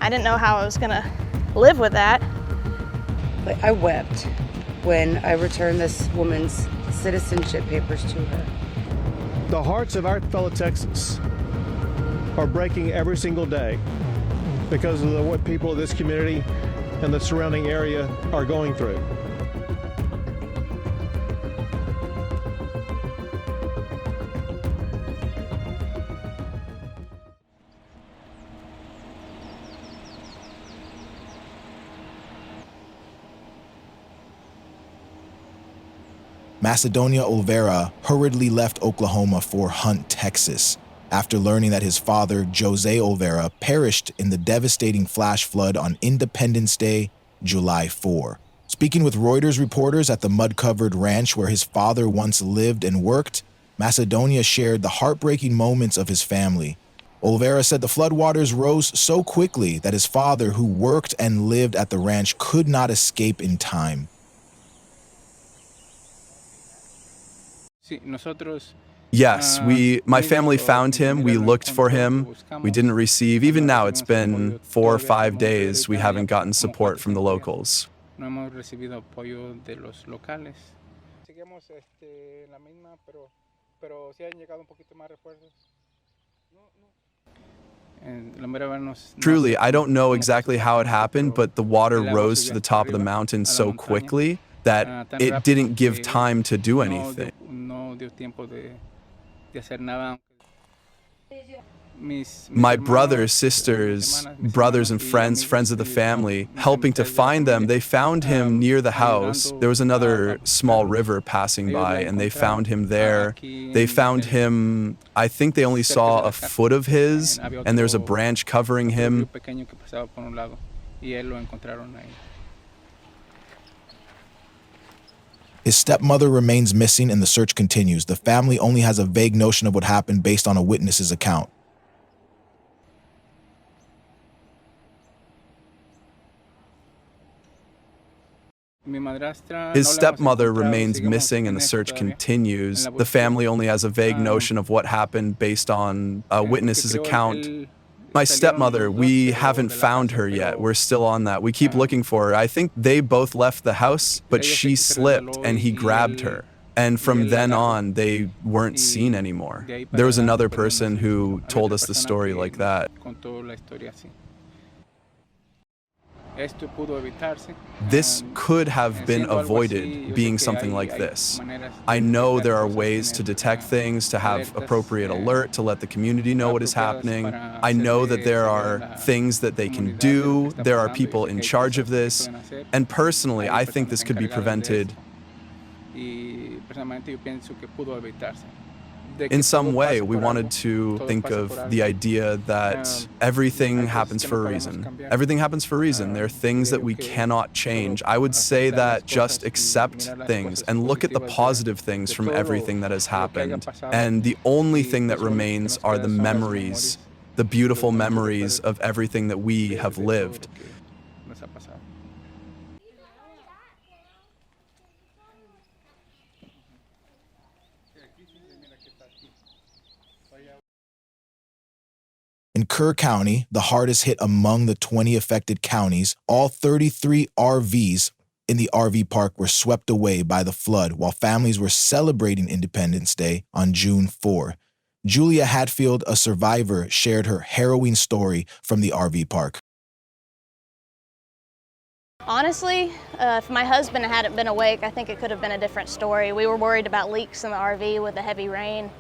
I didn't know how I was gonna live with that. I wept when I returned this woman's citizenship papers to her. The hearts of our fellow Texans are breaking every single day because of what people of this community and the surrounding area are going through. Macedonia Olvera hurriedly left Oklahoma for Hunt, Texas, after learning that his father, Jose Olvera, perished in the devastating flash flood on Independence Day, July 4. Speaking with Reuters reporters at the mud-covered ranch where his father once lived and worked, Macedonia shared the heartbreaking moments of his family. Olvera said the floodwaters rose so quickly that his father, who worked and lived at the ranch, could not escape in time. Yes, my family found him. We looked for him. We didn't receive, even now it's been 4 or 5 days, we haven't gotten support from the locals. Truly, I don't know exactly how it happened, but the water rose to the top of the mountain so quickly that it didn't give time to do anything. My brothers, sisters, brothers and friends of the family, helping to find them. They found him near the house. There was another small river passing by, and they found him there. They found him, I think they only saw a foot of his, and there's a branch covering him. His stepmother remains missing and the search continues. The family only has a vague notion of what happened based on a witness's account. His stepmother remains missing and the search continues. The family only has a vague notion of what happened based on a witness's account. My stepmother, we haven't found her yet. We're still on that. We keep looking for her. I think they both left the house, but she slipped and he grabbed her. And from then on, they weren't seen anymore. There was another person who told us the story like that. This could have been avoided, being something like this. I know there are ways to detect things, to have appropriate alert, to let the community know what is happening. I know that there are things that they can do. There are people in charge of this. And personally, I think this could be prevented in some way. We wanted to think of the idea that everything happens for a reason. Everything happens for a reason. There are things that we cannot change. I would say that just accept things and look at the positive things from everything that has happened. And the only thing that remains are the memories, the beautiful memories of everything that we have lived. In Kerr County, the hardest hit among the 20 affected counties, all 33 RVs in the RV park were swept away by the flood while families were celebrating Independence Day on June 4. Julia Hatfield, a survivor, shared her harrowing story from the RV park. Honestly, if my husband hadn't been awake, I think it could have been a different story. We were worried about leaks in the RV with the heavy rain,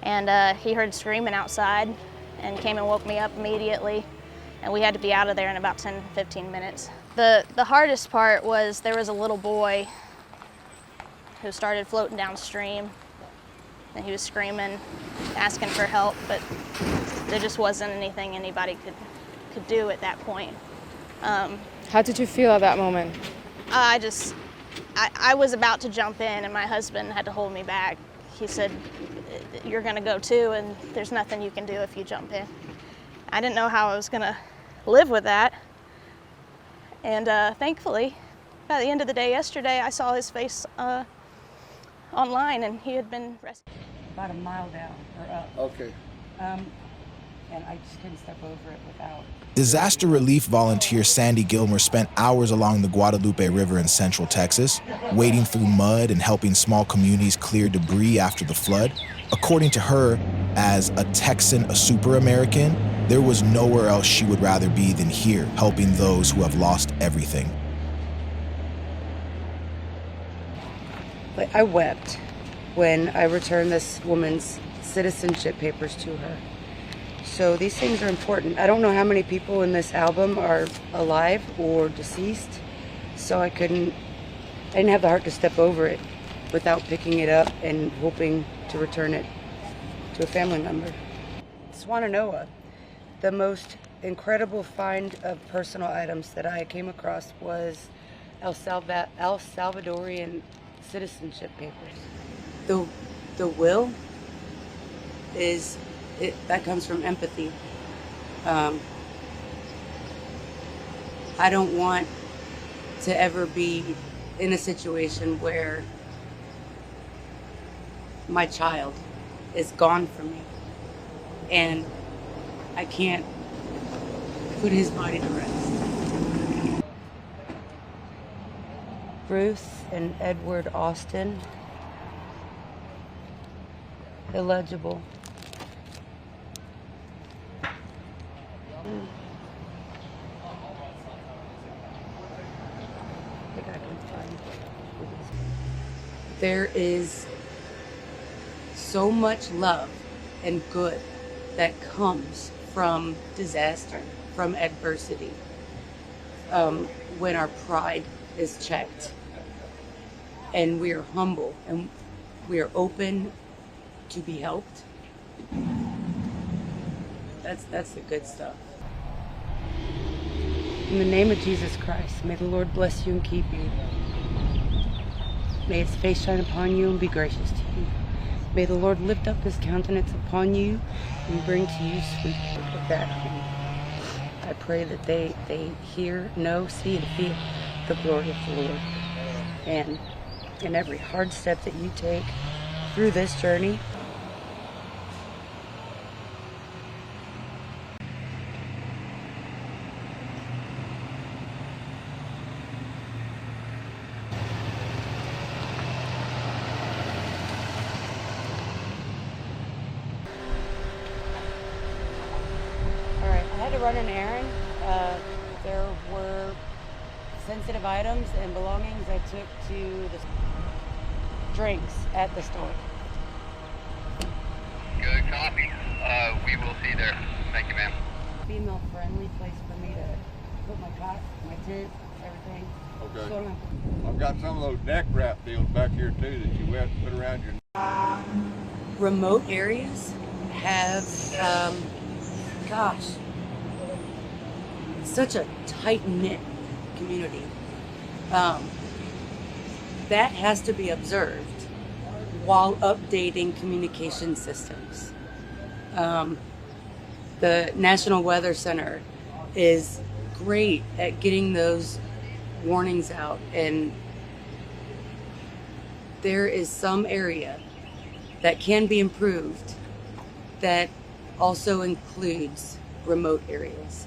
and he heard screaming outside and came and woke me up immediately, and we had to be out of there in about 10-15 minutes. The hardest part was there was a little boy who started floating downstream, and he was screaming, asking for help, but there just wasn't anything anybody could do at that point. How did you feel at that moment? I was about to jump in, and my husband had to hold me back. He said, "You're gonna go too, and there's nothing you can do if you jump in." I didn't know how I was gonna live with that. And thankfully, by the end of the day yesterday, I saw his face online, and he had been rescued. About a mile down or up. Okay. and I just couldn't step over it without. Disaster relief volunteer Sandy Gilmer spent hours along the Guadalupe River in central Texas, wading through mud and helping small communities clear debris after the flood. According to her, as a Texan, a super American, there was nowhere else she would rather be than here, helping those who have lost everything. I wept when I returned this woman's citizenship papers to her. So these things are important. I don't know how many people in this album are alive or deceased, so I didn't have the heart to step over it without picking it up and hoping to return it to a family member. Swananoa, the most incredible find of personal items that I came across was El Salvadorian citizenship papers. The will is that comes from empathy. I don't want to ever be in a situation where my child is gone from me and I can't put his body to rest. Bruce and Edward Austin. Illegible. There is so much love and good that comes from disaster, from adversity, when our pride is checked and we are humble and we are open to be helped. That's the good stuff. In the name of Jesus Christ, may the Lord bless you and keep you. May his face shine upon you and be gracious to you. May the Lord lift up his countenance upon you and bring to you sweet of that home. I pray that they hear, know, see, and feel the glory of the Lord. And in every hard step that you take through this journey, run an errand. There were sensitive items and belongings I took to the drinks at the store. Good copy. We will see you there. Thank you, ma'am. Female friendly place for me to put my cot, my tent, everything. Okay. So I've got some of those neck wrap deals back here too that you have to put around your neck. Remote areas have, such a tight-knit community. That has to be observed while updating communication systems. The National Weather Center is great at getting those warnings out, and there is some area that can be improved that also includes remote areas.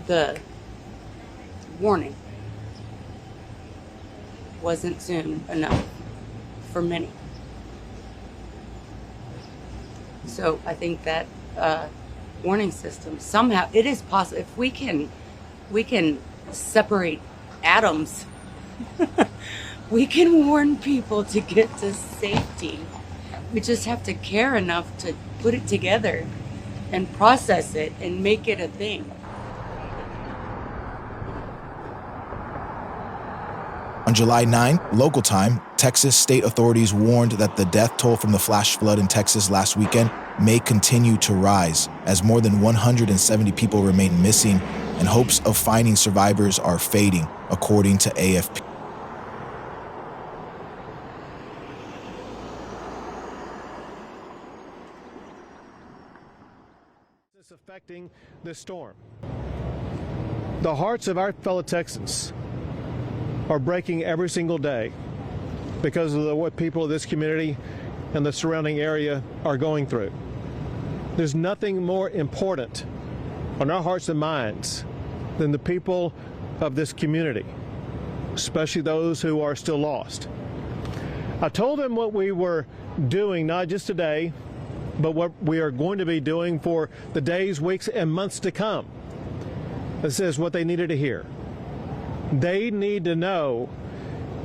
The warning wasn't soon enough for many. So I think that warning system, somehow it is possible. If we can separate atoms, we can warn people to get to safety. We just have to care enough to put it together and process it and make it a thing. On July 9, local time, Texas state authorities warned that the death toll from the flash flood in Texas last weekend may continue to rise, as more than 170 people remain missing and hopes of finding survivors are fading, according to AFP. It's affecting this storm. The hearts of our fellow Texans are breaking every single day because of what people of this community and the surrounding area are going through. There's nothing more important on our hearts and minds than the people of this community, especially those who are still lost. I told them what we were doing, not just today, but what we are going to be doing for the days, weeks, and months to come. This is what they needed to hear. They need to know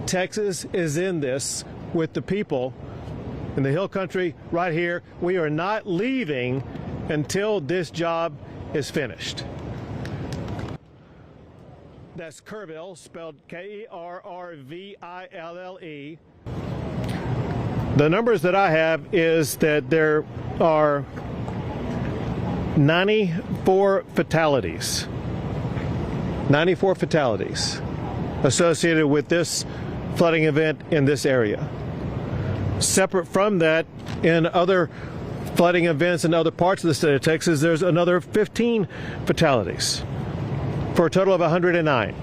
Texas is in this with the people in the Hill Country right here. We are not leaving until this job is finished. That's Kerrville, spelled Kerrville. The numbers that I have is that there are 94 fatalities. 94 fatalities associated with this flooding event in this area. Separate from that, in other flooding events in other parts of the state of Texas, there's another 15 fatalities for a total of 109.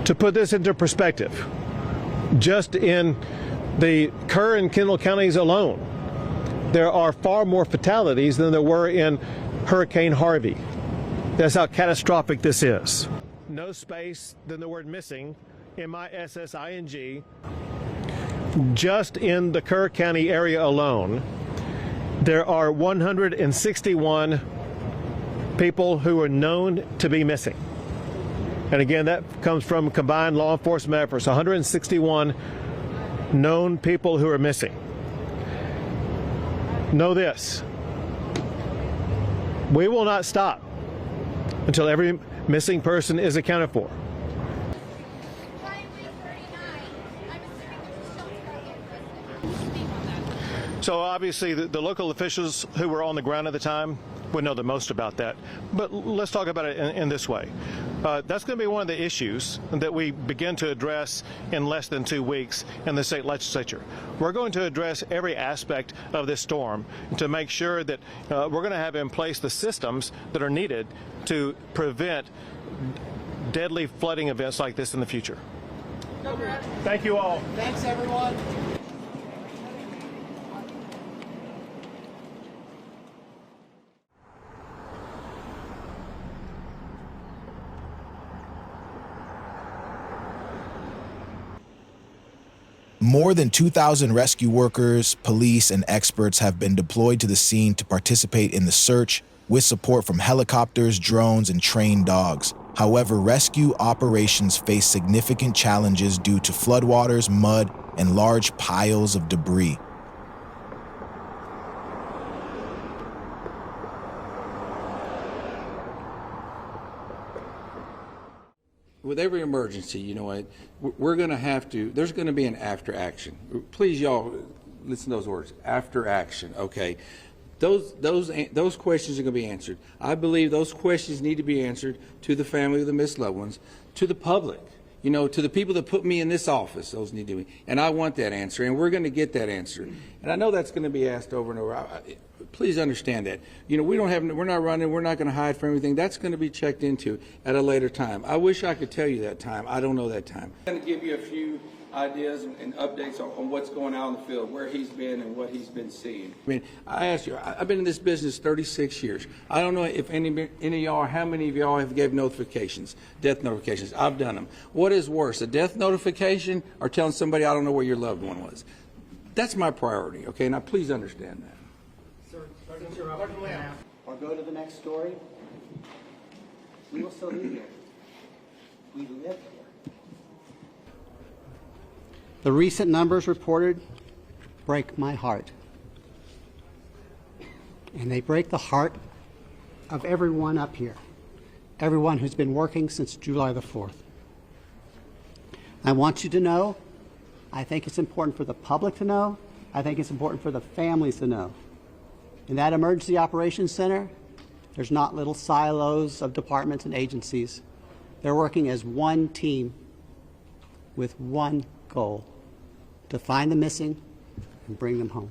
To put this into perspective, just in the Kerr and Kendall counties alone, there are far more fatalities than there were in Hurricane Harvey. That's how catastrophic this is. No space than the word missing, M-I-S-S-I-N-G. Just in the Kerr County area alone, there are 161 people who are known to be missing. And again, that comes from combined law enforcement efforts, 161 known people who are missing. Know this, we will not stop until every missing person is accounted for. So obviously the local officials who were on the ground at the time would know the most about that. But let's talk about it in this way. That's going to be one of the issues that we begin to address in less than 2 weeks in the state legislature. We're going to address every aspect of this storm to make sure that we're going to have in place the systems that are needed to prevent deadly flooding events like this in the future. Thank you all. Thanks, everyone. More than 2,000 rescue workers, police, and experts have been deployed to the scene to participate in the search, with support from helicopters, drones, and trained dogs. However, rescue operations face significant challenges due to floodwaters, mud, and large piles of debris. With every emergency, you know what, we're going to have to, there's going to be an after action. Please, y'all, listen to those words, after action, okay? Those questions are going to be answered. I believe those questions need to be answered to the family of the missed loved ones, to the public, you know, to the people that put me in this office. Those need to be, and I want that answer, and we're going to get that answer. And I know that's going to be asked over and over. Please understand that. You know, we're not running, we're not going to hide from everything. That's going to be checked into at a later time. I wish I could tell you that time. I don't know that time. I'm going to give you a few ideas and updates on what's going on in the field, where he's been and what he's been seeing. I mean, I ask you, I've been in this business 36 years. I don't know if any of y'all, how many of y'all have gave notifications, death notifications. I've done them. What is worse, a death notification or telling somebody I don't know where your loved one was? That's my priority, okay? Now, please understand that. Or go to the next story. We will still be here. We live here. The recent numbers reported break my heart. And they break the heart of everyone up here. Everyone who's been working since July the 4th. I want you to know I think it's important for the public to know. I think it's important for the families to know. In that emergency operations center, there's not little silos of departments and agencies. They're working as one team with one goal: to find the missing and bring them home.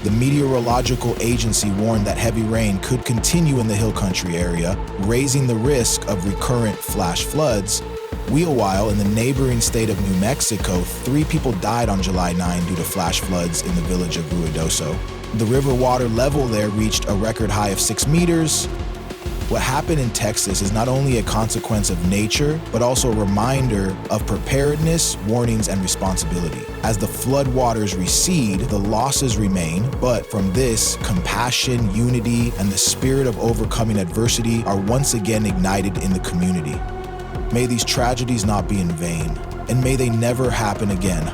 The meteorological agency warned that heavy rain could continue in the Hill Country area, raising the risk of recurrent flash floods. Meanwhile, in the neighboring state of New Mexico, 3 people died on July 9 due to flash floods in the village of Ruidoso. The river water level there reached a record high of 6 meters. What happened in Texas is not only a consequence of nature, but also a reminder of preparedness, warnings, and responsibility. As the flood waters recede, the losses remain, but from this, compassion, unity, and the spirit of overcoming adversity are once again ignited in the community. May these tragedies not be in vain, and may they never happen again.